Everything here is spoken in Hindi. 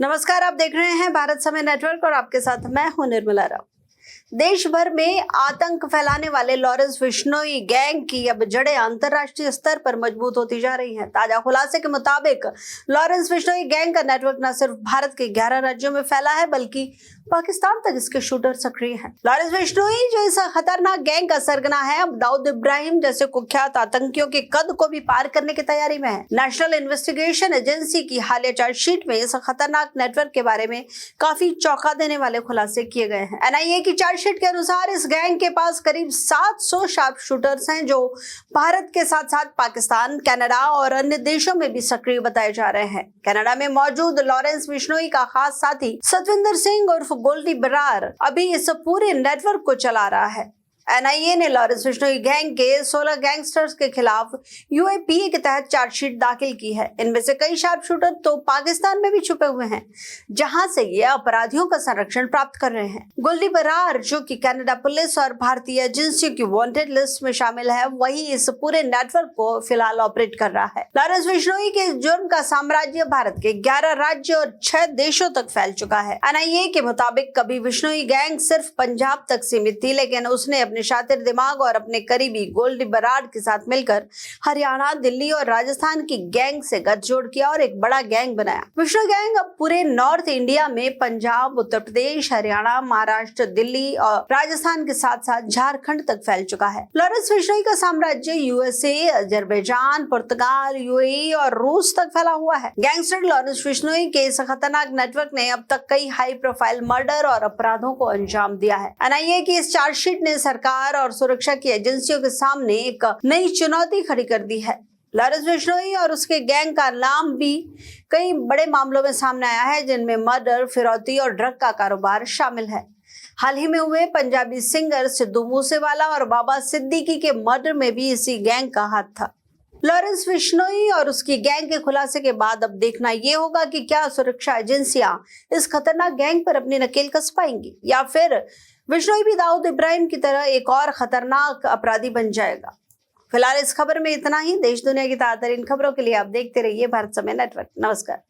नमस्कार, आप देख रहे हैं भारत समय नेटवर्क और आपके साथ मैं हूं निर्मला राव। देश भर में आतंक फैलाने वाले लॉरेंस बिश्नोई गैंग की अब जड़ें अंतर्राष्ट्रीय स्तर पर मजबूत होती जा रही हैं। ताजा खुलासे के मुताबिक लॉरेंस बिश्नोई गैंग का नेटवर्क न सिर्फ भारत के 11 राज्यों में फैला है बल्कि पाकिस्तान तक इसके शूटर सक्रिय हैं। लॉरेंस बिश्नोई जो इस खतरनाक गैंग का सरगना है, अब दाऊद इब्राहिम जैसे कुख्यात आतंकियों के कद को भी पार करने की तैयारी में है। नेशनल इन्वेस्टिगेशन एजेंसी की हालिया चार्जशीट में इस खतरनाक नेटवर्क के बारे में काफी चौंका देने वाले खुलासे किए गए हैं। एनआईए की चार्जशीट के अनुसार इस गैंग के पास करीब 700 शार्प शूटर्स हैं जो भारत के साथ साथ पाकिस्तान, कनाडा और अन्य देशों में भी सक्रिय बताए जा रहे हैं। कनाडा में मौजूद लॉरेंस बिश्नोई का खास साथी सतविंदर सिंह उर्फ गोल्डी बरार अभी इस पूरे नेटवर्क को चला रहा है। एनआईए ने लॉरेंस बिश्नोई गैंग के 16 गैंगस्टर्स के खिलाफ यूएपीए के तहत चार्जशीट दाखिल की है। इनमें से कई शार्प शूटर तो पाकिस्तान में भी छुपे हुए हैं, जहां से ये अपराधियों का संरक्षण प्राप्त कर रहे हैं। गोल्डी बरार, जो कि कनाडा पुलिस और भारतीय एजेंसियों की वांटेड लिस्ट में शामिल है, वही इस पूरे नेटवर्क को फिलहाल ऑपरेट कर रहा है। लॉरेंस बिश्नोई के जुर्म का साम्राज्य भारत के 11 राज्य और 6 देशों तक फैल चुका है। एनआईए के मुताबिक कभी बिश्नोई गैंग सिर्फ पंजाब तक सीमित थी, लेकिन उसने अपने शातिर दिमाग और अपने करीबी गोल्डी बरार के साथ मिलकर हरियाणा, दिल्ली और राजस्थान की गैंग से गठजोड़ किया और एक बड़ा गैंग बनाया। बिश्नोई गैंग अब पूरे नॉर्थ इंडिया में पंजाब, उत्तर प्रदेश, हरियाणा, महाराष्ट्र, दिल्ली और राजस्थान के साथ साथ झारखंड तक फैल चुका है। लॉरेंस बिश्नोई का साम्राज्य यूएसए, अजरबैजान, पुर्तगाल, यूएई और रूस तक फैला हुआ है। गैंगस्टर लॉरेंस बिश्नोई के इस खतरनाक नेटवर्क ने अब तक कई हाई प्रोफाइल मर्डर और अपराधों को अंजाम दिया है। एनआईए की इस चार्जशीट ने सरकार और सुरक्षा की एजेंसियों के सामने एक नई चुनौती खड़ी कर दी है। लॉरेंस बिश्नोई और उसके गैंग का नाम भी कई बड़े मामलों में सामने आया है, जिनमें मर्डर, फिरौती और ड्रग का कारोबार शामिल है। हाल ही में हुए पंजाबी सिंगर सिद्धू मूसेवाला और बाबा सिद्दीकी के मर्डर में भी इसी गैंग का हाथ था। लॉरेंस बिश्नोई और उसकी गैंग के खुलासे के बाद अब देखना यह होगा कि क्या सुरक्षा एजेंसियां इस खतरनाक गैंग पर अपनी नकेल कस पाएंगी या फिर बिश्नोई भी दाऊद इब्राहिम की तरह एक और खतरनाक अपराधी बन जाएगा। फिलहाल इस खबर में इतना ही। देश दुनिया की ताज़ा तरीन खबरों के लिए आप देखते रहिए भारत समय नेटवर्क। नमस्कार।